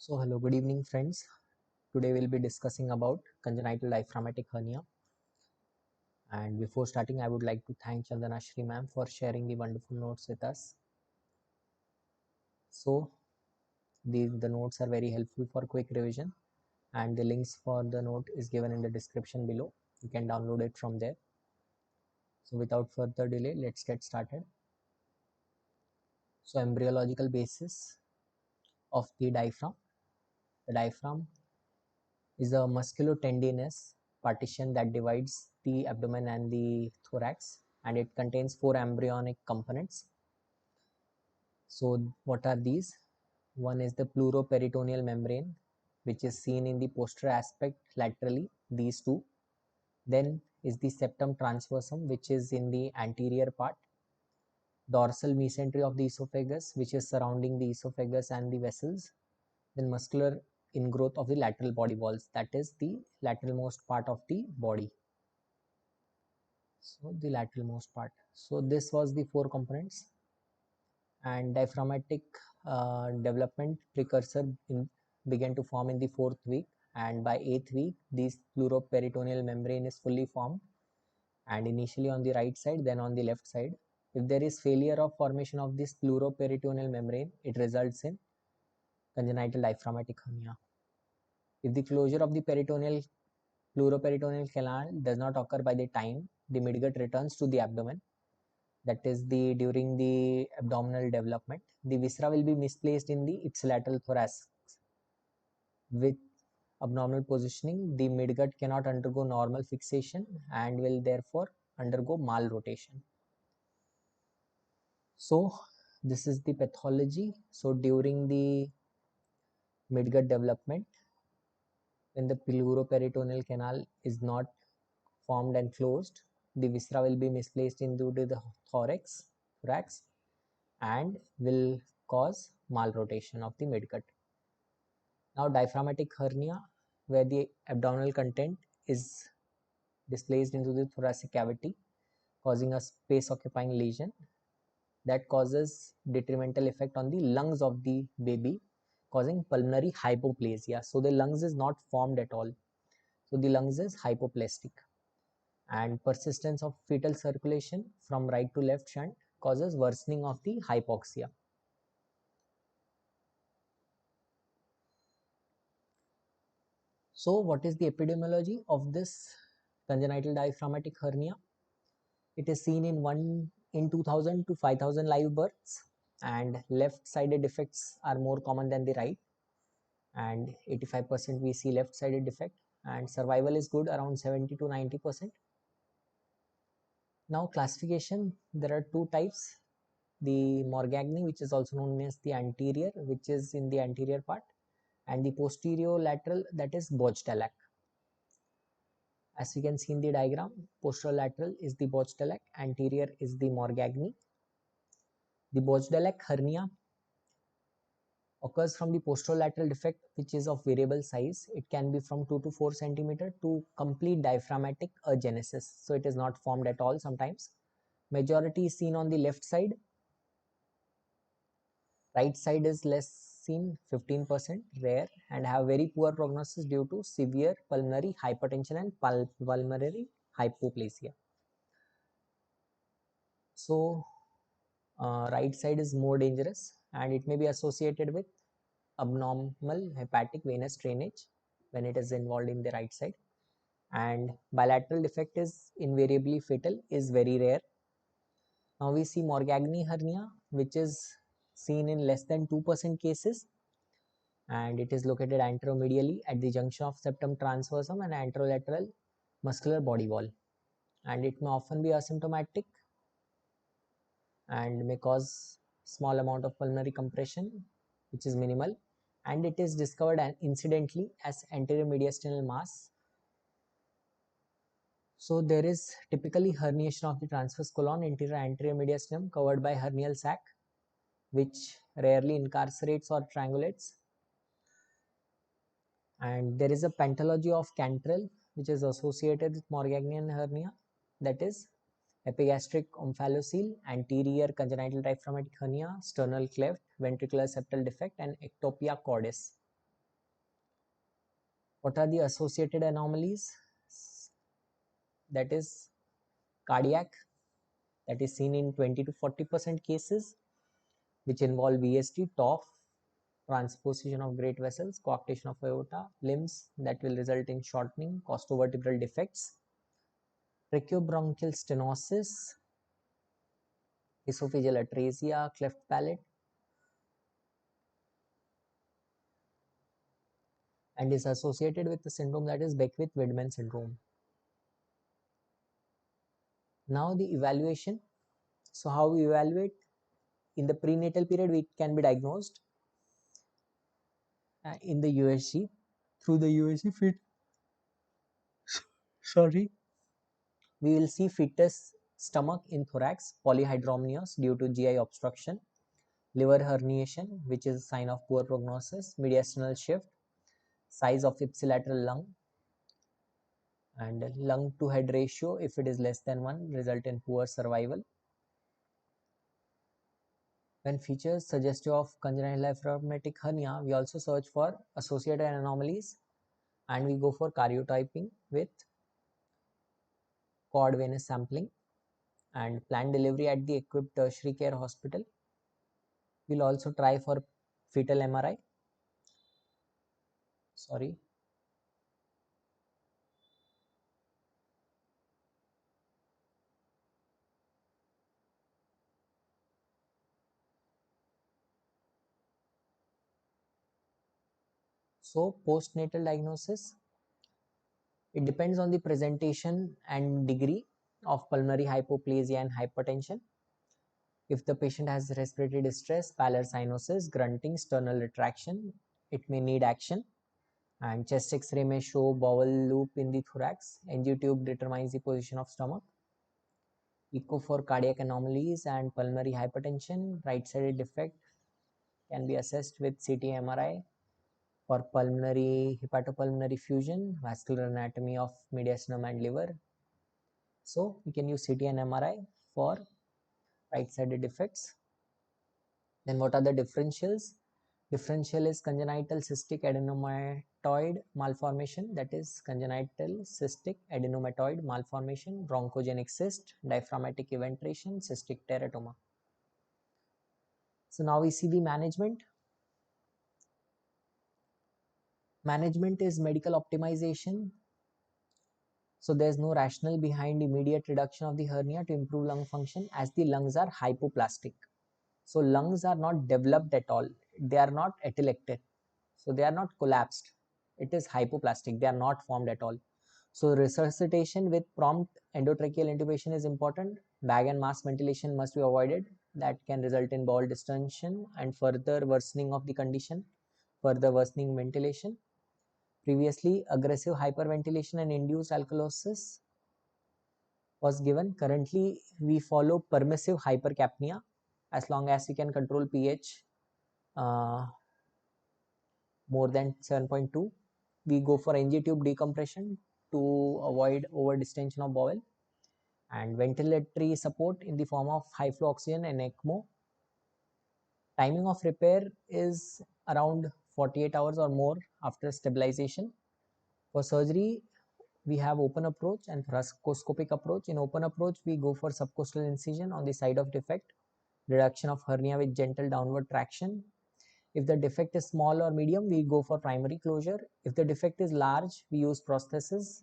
So hello, good evening friends. Today we'll be discussing about congenital diaphragmatic hernia. And before starting, I would like to thank Chandana Shri Ma'am for sharing the wonderful notes with us. So the notes are very helpful for quick revision, and the links for the note is given in the description below. You can download it from there. So without further delay, let's get started. So embryological basis of the diaphragm. The diaphragm is a musculotendinous partition that divides the abdomen and the thorax, and it contains 4 embryonic components. So what are these? One is the pleuroperitoneal membrane, which is seen in the posterior aspect laterally, these two. Then is the septum transversum, which is in the anterior part. Dorsal mesentery of the esophagus, which is surrounding the esophagus and the vessels. Then muscular ingrowth of the lateral body walls, that is the lateralmost part of the body. So the lateralmost part. So this was the 4 components, and diaphragmatic development precursor began to form in the 4th week, and by 8th week this pleuroperitoneal membrane is fully formed, and initially on the right side, then on the left side. If there is failure of formation of this pleuroperitoneal membrane, it results in congenital diaphragmatic hernia. If the closure of the pleuroperitoneal canal does not occur by the time the midgut returns to the abdomen, that is during the abdominal development, the viscera will be misplaced in the ipsilateral thorax. With abnormal positioning, the midgut cannot undergo normal fixation and will therefore undergo malrotation. So this is the pathology. So during the midgut development, when the pleuroperitoneal canal is not formed and closed, the viscera will be misplaced into the thorax and will cause malrotation of the midgut. Now diaphragmatic hernia, where the abdominal content is displaced into the thoracic cavity, causing a space occupying lesion that causes detrimental effect on the lungs of the baby, causing pulmonary hypoplasia. So the lungs is not formed at all. So the lungs is hypoplastic, and persistence of fetal circulation from right to left shunt causes worsening of the hypoxia. So what is the epidemiology of this congenital diaphragmatic hernia? It is seen in 2000 to 5000 live births, and left-sided defects are more common than the right, and 85% we see left-sided defect, and survival is good, around 70 to 90%. Now classification, there are 2 types. The Morgagni, which is also known as the anterior, which is in the anterior part, and the posterolateral, that is Bojtalac. As we can see in the diagram, posterolateral is the Bojtalac, anterior is the Morgagni. The Bojtalac hernia occurs from the posterolateral defect, which is of variable size. It can be from 2 to 4 centimeter to complete diaphragmatic agenesis. So it is not formed at all sometimes. Majority is seen on the left side. Right side is less seen, 15% rare, and have very poor prognosis due to severe pulmonary hypertension and pulmonary hypoplasia. So right side is more dangerous, and it may be associated with abnormal hepatic venous drainage when it is involved in the right side, and bilateral defect is invariably fatal, is very rare. Now we see Morgagni hernia, which is seen in less than 2% cases, and it is located anteromedially at the junction of septum transversum and anterolateral muscular body wall, and it may often be asymptomatic and may cause small amount of pulmonary compression, which is minimal, and it is discovered incidentally as anterior mediastinal mass. So there is typically herniation of the transverse colon, anterior mediastinum, covered by hernial sac, which rarely incarcerates or triangulates. And there is a pentalogy of Cantrell, which is associated with Morgagnian hernia, that is epigastric omphalocele, anterior congenital diaphragmatic hernia, sternal cleft, ventricular septal defect, and ectopia cordis. What are the associated anomalies? That is cardiac, that is seen in 20 to 40% cases, which involve VSD, TOF, transposition of great vessels, coarctation of aorta, limbs that will result in shortening, costovertebral defects, tracheobronchial stenosis, esophageal atresia, cleft palate, and is associated with the syndrome that is Beckwith-Wiedemann syndrome. Now the evaluation. So how we evaluate? In the prenatal period, it can be diagnosed in the USG through the USG fit. Sorry. We will see fetus stomach in thorax, polyhydramnios due to GI obstruction, liver herniation, which is a sign of poor prognosis, mediastinal shift, size of ipsilateral lung, and lung to head ratio, if it is less than 1, result in poor survival. When features suggestive of congenital diaphragmatic hernia, we also search for associated anomalies, and we go for karyotyping with cord venous sampling and planned delivery at the equipped tertiary care hospital. We'll also try for fetal MRI. Sorry. So postnatal diagnosis, it depends on the presentation and degree of pulmonary hypoplasia and hypertension. If the patient has respiratory distress, pallor cyanosis, grunting, sternal retraction, it may need action. And chest X-ray may show bowel loop in the thorax. NG tube determines the position of stomach. Echo for cardiac anomalies and pulmonary hypertension. Right-sided defect can be assessed with CT MRI. For pulmonary hepatopulmonary fusion, vascular anatomy of mediastinum and liver. So we can use CT and MRI for right-sided defects. Then what are the differentials? Differential is congenital cystic adenomatoid malformation, that is congenital cystic adenomatoid malformation, bronchogenic cyst, diaphragmatic eventration, cystic teratoma. So now we see the management. Management is medical optimization. So there's no rationale behind immediate reduction of the hernia to improve lung function, as the lungs are hypoplastic. So lungs are not developed at all. They are not atelected. So they are not collapsed. It is hypoplastic. They are not formed at all. So resuscitation with prompt endotracheal intubation is important. Bag and mask ventilation must be avoided. That can result in bowel distension and further worsening of the condition, further worsening ventilation. Previously, aggressive hyperventilation and induced alkalosis was given. Currently, we follow permissive hypercapnia as long as we can control pH more than 7.2. We go for NG tube decompression to avoid over distension of bowel, and ventilatory support in the form of high flow oxygen and ECMO. Timing of repair is around 48 hours or more after stabilization. For surgery, we have open approach and thoracoscopic approach. In open approach, we go for subcostal incision on the site of defect, reduction of hernia with gentle downward traction. If the defect is small or medium, we go for primary closure. If the defect is large, we use prosthesis,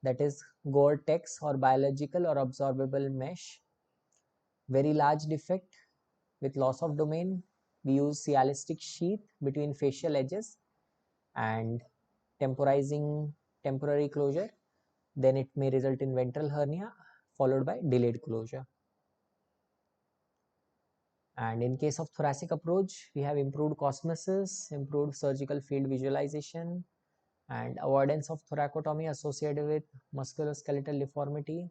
that is Gore-Tex or biological or absorbable mesh. Very large defect with loss of domain, we use sialistic sheath between facial edges and temporizing temporary closure. Then it may result in ventral hernia followed by delayed closure. And in case of thoracic approach, we have improved cosmesis, improved surgical field visualization, and avoidance of thoracotomy associated with musculoskeletal deformity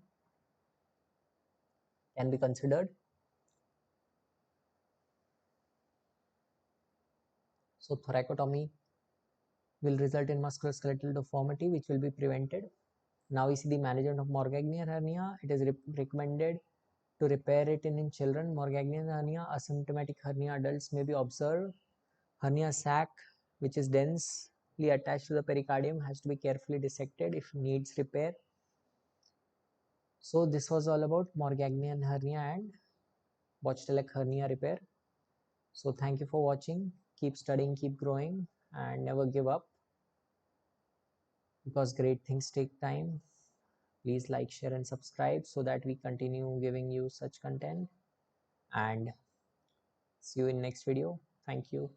can be considered. So thoracotomy will result in musculoskeletal deformity, which will be prevented. Now we see the management of Morgagnian hernia. It is recommended to repair it in children. Morgagnian hernia, asymptomatic hernia adults may be observed. Hernia sac, which is dense, deeply attached to the pericardium, has to be carefully dissected if needs repair. So this was all about Morgagnian hernia and Botchtelek hernia repair. So thank you for watching. Keep studying, keep growing, and never give up, because great things take time. Please like, share, and subscribe so that we continue giving you such content. And see you in next video. Thank you.